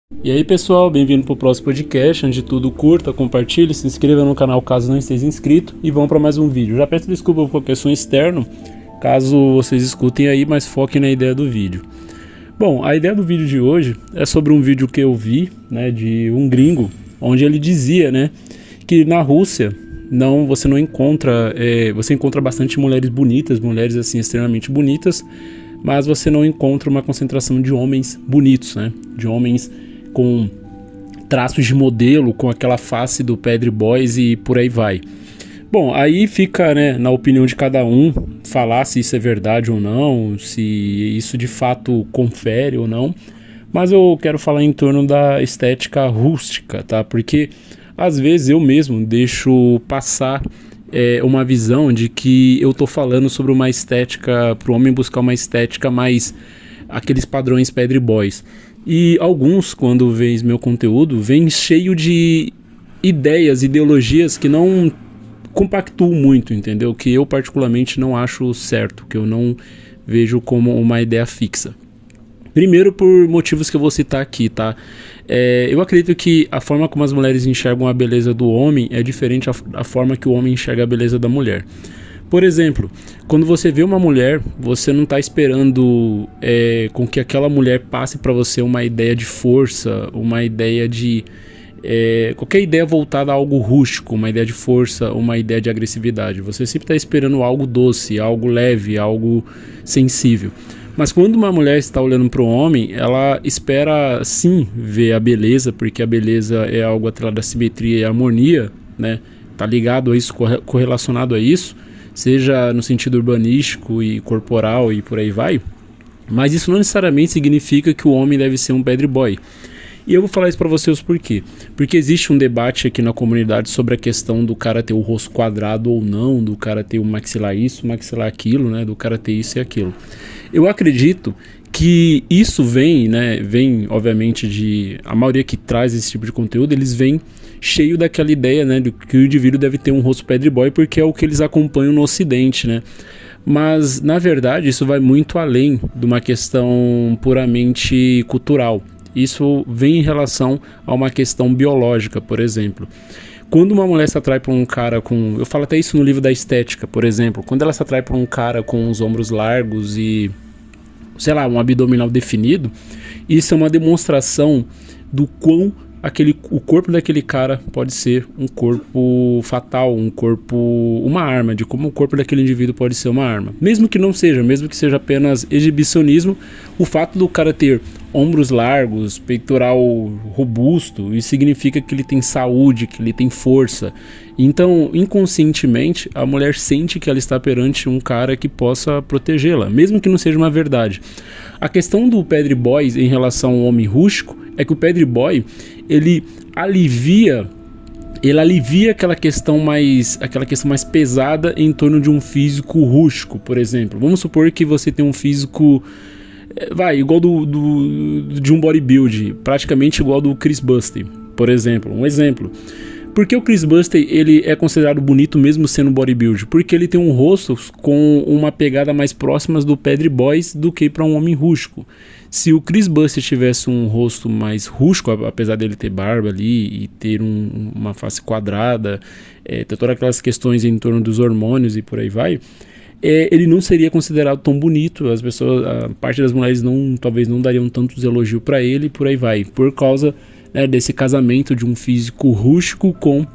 E aí pessoal, bem-vindo para o próximo podcast. Antes de tudo, curta, compartilhe, se inscreva no canal caso não esteja inscrito e vamos para mais um vídeo. Já peço desculpa por qualquer som externo, caso vocês escutem aí, mas foquem na ideia do vídeo. Bom, a ideia do vídeo de hoje é sobre um vídeo que eu vi, né, de um gringo, onde ele dizia, né, que na Rússia você não encontra, você encontra bastante mulheres bonitas, mulheres assim extremamente bonitas, mas você não encontra uma concentração de homens bonitos, né, de homens com traços de modelo, com aquela face do Bad Boys e por aí vai. Bom, aí fica, né, na opinião de cada um falar se isso é verdade ou não, se isso de fato confere ou não, mas eu quero falar em torno da estética rústica, tá? Porque às vezes eu mesmo deixo passar uma visão de que eu tô falando sobre uma estética, para o homem buscar uma estética mais aqueles padrões Bad Boys. E alguns, quando veem meu conteúdo, vêm cheio de ideias, ideologias que não compactuam muito, entendeu? Que eu particularmente não acho certo, que eu não vejo como uma ideia fixa. Primeiro por motivos que eu vou citar aqui, tá? Eu acredito que a forma como as mulheres enxergam a beleza do homem é diferente da forma que o homem enxerga a beleza da mulher. Por exemplo, quando você vê uma mulher, você não está esperando com que aquela mulher passe para você uma ideia de força, uma ideia de... qualquer ideia voltada a algo rústico, uma ideia de força, uma ideia de agressividade. Você sempre está esperando algo doce, algo leve, algo sensível. Mas quando uma mulher está olhando para o homem, ela espera sim ver a beleza, porque a beleza é algo atrelado à simetria e harmonia, né? Tá ligado a isso, correlacionado a isso, seja no sentido urbanístico e corporal e por aí vai, mas isso não necessariamente significa que o homem deve ser um bad boy. E eu vou falar isso pra vocês por quê? Porque existe um debate aqui na comunidade sobre a questão do cara ter o rosto quadrado ou não, do cara ter o maxilar isso, o maxilar aquilo, né? Do cara ter isso e aquilo. Eu acredito que isso vem, né? Vem, obviamente, de... A maioria que traz esse tipo de conteúdo, eles vêm cheio daquela ideia, né, de que o indivíduo deve ter um rosto bad boy porque é o que eles acompanham no ocidente, né? Mas, na verdade, isso vai muito além de uma questão puramente cultural. Isso vem em relação a uma questão biológica, por exemplo. Quando uma mulher se atrai por um cara com... Eu falo até isso no livro da estética, por exemplo. Quando ela se atrai por um cara com os ombros largos e, sei lá, um abdominal definido, isso é uma demonstração do quão o corpo daquele cara pode ser um corpo fatal, uma arma, de como o corpo daquele indivíduo pode ser uma arma. Mesmo que não seja, mesmo que seja apenas exibicionismo, o fato do cara ter ombros largos, peitoral robusto, isso significa que ele tem saúde, que ele tem força. Então, inconscientemente, a mulher sente que ela está perante um cara que possa protegê-la, mesmo que não seja uma verdade. A questão do Bad Boy em relação ao homem rústico é que o Bad Boy, ele alivia aquela questão mais pesada em torno de um físico rústico, por exemplo. Vamos supor que você tem um físico igual de um bodybuilder, praticamente igual do Chris Buster, por exemplo. Um exemplo. Por que o Chris Buster ele é considerado bonito mesmo sendo bodybuilder? Porque ele tem um rosto com uma pegada mais próxima do Bad Boys do que para um homem rústico. Se o Chris Buster tivesse um rosto mais rústico, apesar dele ter barba ali e ter uma face quadrada, ter todas aquelas questões em torno dos hormônios e por aí vai, ele não seria considerado tão bonito. As pessoas, a parte das mulheres talvez não dariam tantos elogios para ele e por aí vai, por causa desse casamento de um físico rústico com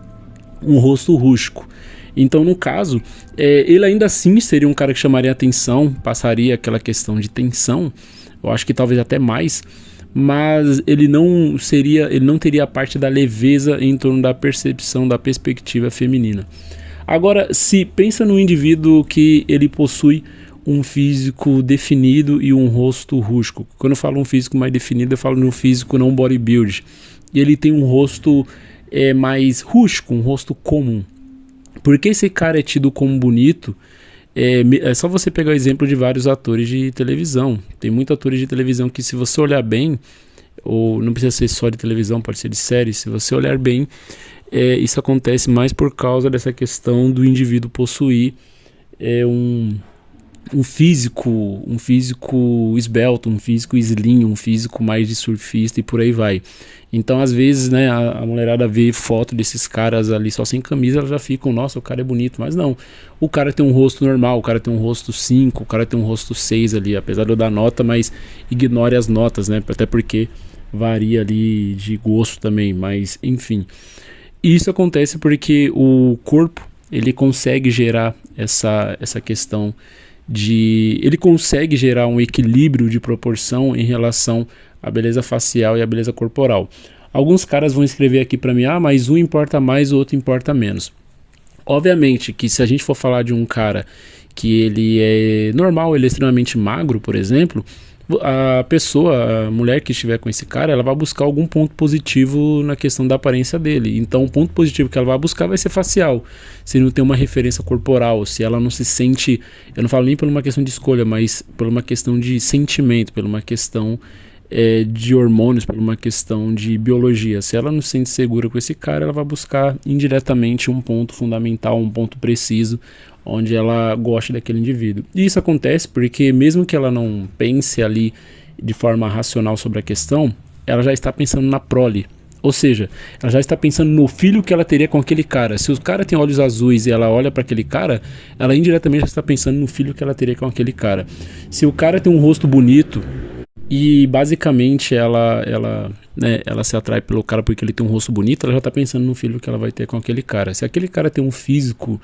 um rosto rústico. Então, no caso, ele ainda assim seria um cara que chamaria atenção, passaria aquela questão de tensão, eu acho que talvez até mais, mas ele não teria a parte da leveza em torno da percepção, da perspectiva feminina. Agora, se pensa num indivíduo que ele possui um físico definido e um rosto rústico. Quando eu falo um físico mais definido, eu falo num físico não bodybuild. E ele tem um rosto mais rústico, um rosto comum. Por que esse cara é tido como bonito? É só você pegar o exemplo de vários atores de televisão. Tem muitos atores de televisão que, se você olhar bem, ou não precisa ser só de televisão, pode ser de série, se você olhar bem, isso acontece mais por causa dessa questão do indivíduo possuir um físico esbelto, um físico slim, um físico mais de surfista e por aí vai. Então, às vezes, né, a mulherada vê foto desses caras ali só sem camisa, elas já ficam, nossa, o cara é bonito, mas não. O cara tem um rosto normal, o cara tem um rosto 5, o cara tem um rosto 6 ali, apesar de eu dar nota, mas ignore as notas, né, até porque varia ali de gosto também, mas enfim. E isso acontece porque o corpo, ele consegue gerar essa questão ele consegue gerar um equilíbrio de proporção em relação à beleza facial e à beleza corporal. Alguns caras vão escrever aqui para mim, mas um importa mais, o outro importa menos. Obviamente que se a gente for falar de um cara que ele é normal, ele é extremamente magro, por exemplo, a mulher que estiver com esse cara, ela vai buscar algum ponto positivo na questão da aparência dele. Então o ponto positivo que ela vai buscar vai ser facial. Se não tem uma referência corporal, se ela não se sente, eu não falo nem por uma questão de escolha, mas por uma questão de sentimento, por uma questão de hormônios, por uma questão de biologia. Se ela não se sente segura com esse cara, ela vai buscar indiretamente um ponto fundamental, um ponto preciso, onde ela gosta daquele indivíduo. E isso acontece porque mesmo que ela não pense ali de forma racional sobre a questão, ela já está pensando na prole. Ou seja, ela já está pensando no filho que ela teria com aquele cara. Se o cara tem olhos azuis e ela olha para aquele cara, ela indiretamente já está pensando no filho que ela teria com aquele cara. Se o cara tem um rosto bonito e basicamente ela se atrai pelo cara porque ele tem um rosto bonito, ela já está pensando no filho que ela vai ter com aquele cara. Se aquele cara tem um físico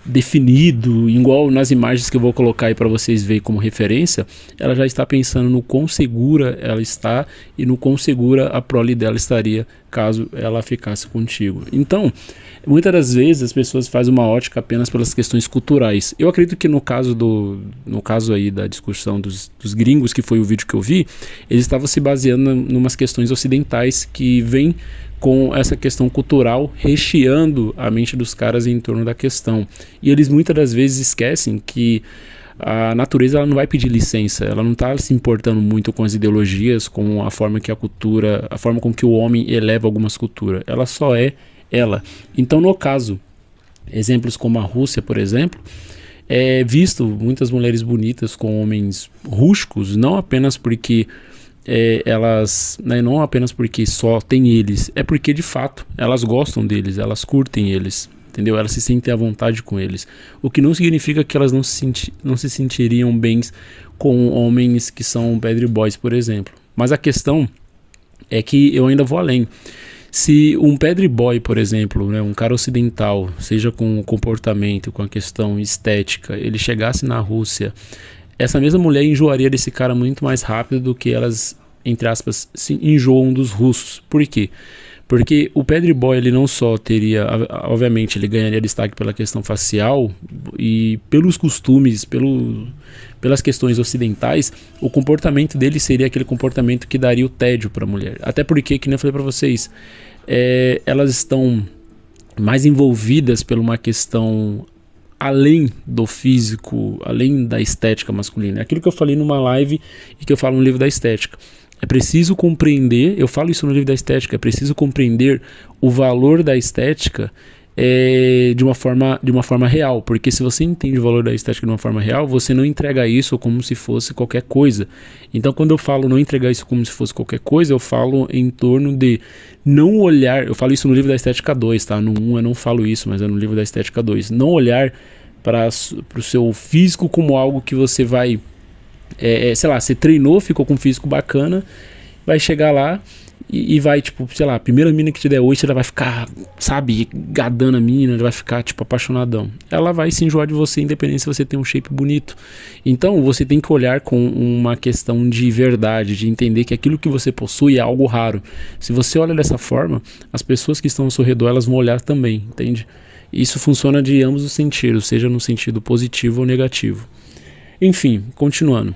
definido, igual nas imagens que eu vou colocar aí para vocês verem como referência, ela já está pensando no quão segura ela está e no quão segura a prole dela estaria caso ela ficasse contigo. Então, muitas das vezes as pessoas fazem uma ótica apenas pelas questões culturais. Eu acredito que no caso aí da discussão dos gringos, que foi o vídeo que eu vi, eles estavam se baseando em umas questões ocidentais que vêm com essa questão cultural recheando a mente dos caras em torno da questão. E eles muitas das vezes esquecem que a natureza ela não vai pedir licença, ela não está se importando muito com as ideologias, com a forma que a cultura, a forma com que o homem eleva algumas culturas. Ela só é ela. Então, no caso, exemplos como a Rússia, por exemplo, é visto muitas mulheres bonitas com homens rústicos, não apenas porque elas, né, não apenas porque só tem eles, é porque de fato elas gostam deles, elas curtem eles, entendeu? Elas se sentem à vontade com eles, o que não significa que elas não se sentiriam bem com homens que são bad boys, por exemplo. Mas a questão é que eu ainda vou além. Se um bad boy, por exemplo, né, um cara ocidental, seja com o comportamento, com a questão estética, ele chegasse na Rússia, essa mesma mulher enjoaria desse cara muito mais rápido do que elas, entre aspas, se enjoam dos russos. Por quê? Porque o bad boy, ele não só teria, obviamente, ele ganharia destaque pela questão facial e pelos costumes, pelas questões ocidentais, o comportamento dele seria aquele comportamento que daria o tédio para a mulher. Até porque, que nem eu falei para vocês, elas estão mais envolvidas por uma questão além do físico, além da estética masculina. É aquilo que eu falei numa live e que eu falo no livro da estética. É preciso compreender, eu falo isso no livro da estética, é preciso compreender o valor da estética de uma forma real, porque se você entende o valor da estética de uma forma real, você não entrega isso como se fosse qualquer coisa. Então, quando eu falo não entregar isso como se fosse qualquer coisa, eu falo em torno de não olhar, eu falo isso no livro da estética 2, tá? No 1 eu não falo isso, mas é no livro da estética 2. Não olhar para o seu físico como algo que você vai, sei lá, você treinou, ficou com um físico bacana, vai chegar lá e vai, tipo, sei lá, a primeira mina que te der hoje, ela vai ficar, sabe, gadando a mina, ela vai ficar, tipo, apaixonadão. Ela vai se enjoar de você, independente se você tem um shape bonito. Então, você tem que olhar com uma questão de verdade, de entender que aquilo que você possui é algo raro. Se você olha dessa forma, as pessoas que estão ao seu redor, elas vão olhar também, entende? Isso funciona de ambos os sentidos, seja no sentido positivo ou negativo. Enfim, continuando.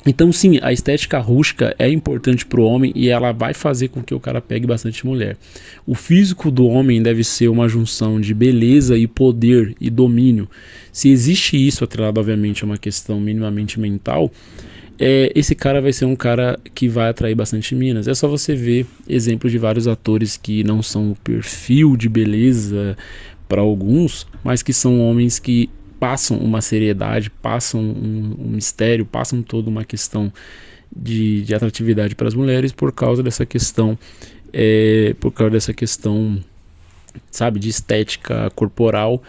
Então sim, a estética rústica é importante para o homem e ela vai fazer com que o cara pegue bastante mulher. O físico do homem deve ser uma junção de beleza e poder e domínio. Se existe isso atrelado obviamente a uma questão minimamente mental, esse cara vai ser um cara que vai atrair bastante minas. É só você ver exemplos de vários atores que não são o perfil de beleza para alguns, mas que são homens que passam uma seriedade, passam um mistério, passam toda uma questão de atratividade para as mulheres por causa dessa questão, sabe, de estética corporal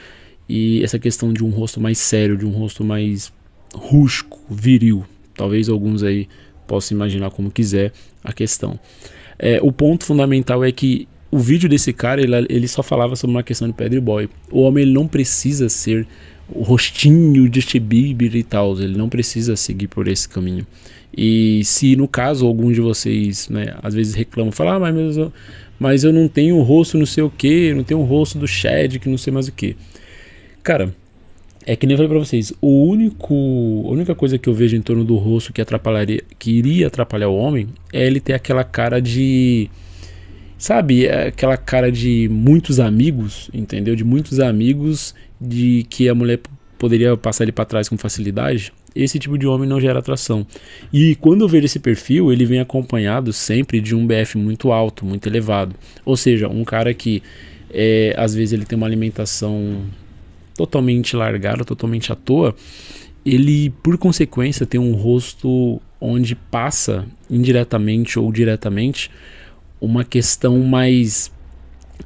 e essa questão de um rosto mais sério, de um rosto mais rústico, viril. Talvez alguns aí possam imaginar como quiser a questão. O ponto fundamental é que o vídeo desse cara, ele só falava sobre uma questão de bad boy. O homem, ele não precisa ser o rostinho de Justin Bieber e tal, ele não precisa seguir por esse caminho. E se no caso algum de vocês, né, às vezes reclamam, falam, mas eu não tenho o rosto não sei o que, não tenho o rosto do Chad, que não sei mais o que. Cara, é que nem eu falei pra vocês, a única coisa que eu vejo em torno do rosto que iria atrapalhar o homem é ele ter aquela cara de, sabe, aquela cara de muitos amigos, entendeu? De muitos amigos, de que a mulher poderia passar ele pra trás com facilidade. Esse tipo de homem não gera atração. E quando eu vejo esse perfil, ele vem acompanhado sempre de um BF muito alto, muito elevado. Ou seja, um cara que às vezes ele tem uma alimentação totalmente largada, totalmente à toa, ele por consequência tem um rosto onde passa indiretamente ou diretamente uma questão mais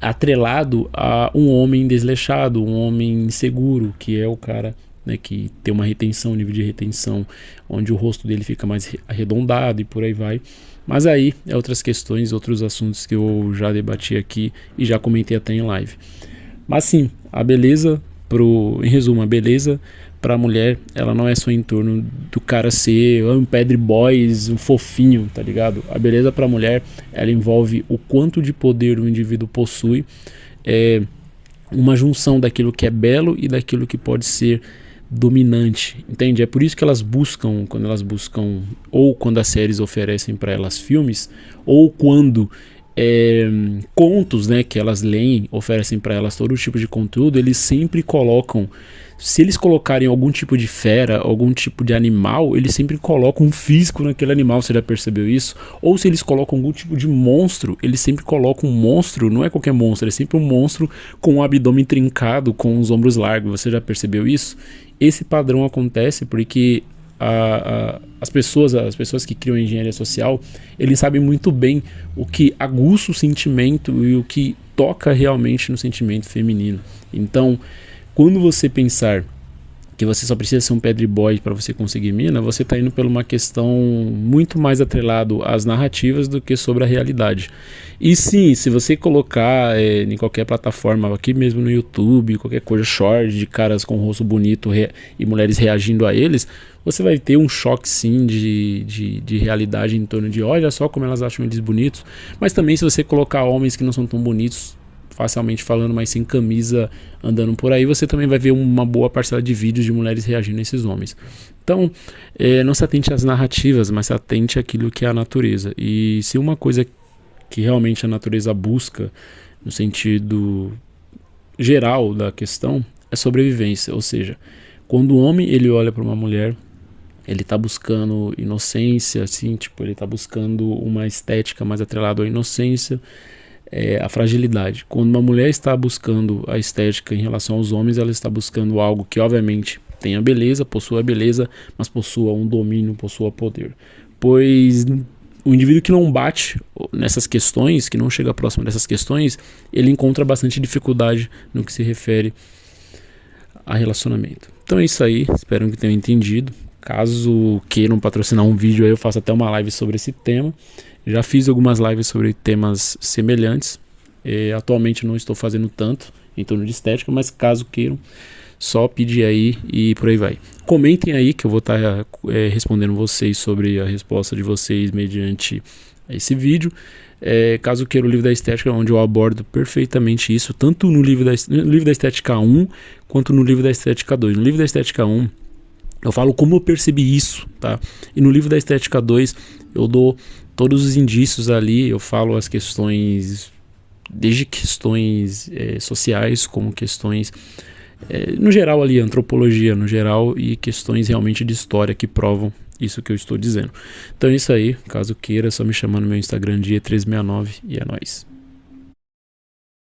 atrelado a um homem desleixado, um homem inseguro, que é o cara, né, que tem uma retenção, um nível de retenção, onde o rosto dele fica mais arredondado e por aí vai. Mas aí é outras questões, outros assuntos que eu já debati aqui e já comentei até em live. Mas sim, a beleza, em resumo, a beleza para a mulher, ela não é só em torno do cara ser um bad boy, um fofinho, tá ligado? A beleza para a mulher, ela envolve o quanto de poder o indivíduo possui, uma junção daquilo que é belo e daquilo que pode ser dominante, entende? É por isso que elas buscam, ou quando as séries oferecem para elas filmes, ou quando contos, né, que elas leem, oferecem para elas todo tipo de conteúdo, eles sempre colocam, se eles colocarem algum tipo de fera, algum tipo de animal, eles sempre colocam um físico naquele animal, você já percebeu isso? Ou se eles colocam algum tipo de monstro, eles sempre colocam um monstro, não é qualquer monstro, é sempre um monstro com um abdômen trincado, com os ombros largos, você já percebeu isso? Esse padrão acontece porque as pessoas que criam engenharia social, eles sabem muito bem o que aguça o sentimento e o que toca realmente no sentimento feminino. Então, quando você pensar que você só precisa ser um bad boy para você conseguir mina, você está indo por uma questão muito mais atrelado às narrativas do que sobre a realidade. E sim, se você colocar em qualquer plataforma, aqui mesmo no YouTube, qualquer coisa, short de caras com rosto bonito e mulheres reagindo a eles, você vai ter um choque sim de realidade em torno de olha só como elas acham eles bonitos. Mas também se você colocar homens que não são tão bonitos, facilmente falando, mas sem camisa, andando por aí, você também vai ver uma boa parcela de vídeos de mulheres reagindo a esses homens. Então, não se atente às narrativas, mas se atente àquilo que é a natureza. E se uma coisa que realmente a natureza busca, no sentido geral da questão, é sobrevivência. Ou seja, quando o homem ele olha para uma mulher, ele está buscando inocência, assim, tipo, ele está buscando uma estética mais atrelada à inocência, a fragilidade. Quando uma mulher está buscando a estética em relação aos homens, ela está buscando algo que obviamente tenha beleza, possua beleza, mas possua um domínio, possua poder. Pois o indivíduo que não bate nessas questões, que não chega próximo dessas questões, ele encontra bastante dificuldade no que se refere a relacionamento. Então é isso aí, espero que tenham entendido. Caso queiram patrocinar um vídeo aí, eu faço até uma live sobre esse tema. Já fiz algumas lives sobre temas semelhantes. Atualmente não estou fazendo tanto em torno de estética, mas caso queiram, só pedir aí e por aí vai. Comentem aí que eu vou estar respondendo vocês sobre a resposta de vocês mediante esse vídeo. Caso queira o livro da estética, onde eu abordo perfeitamente isso, tanto no livro da estética 1 quanto no livro da estética 2. No livro da estética 1 eu falo como eu percebi isso, tá? E no livro da estética 2 eu dou todos os indícios ali, eu falo as questões, desde questões sociais, como questões, no geral ali, antropologia no geral, e questões realmente de história que provam isso que eu estou dizendo. Então é isso aí, caso queira, é só me chamar no meu Instagram, dia1369, e é nóis.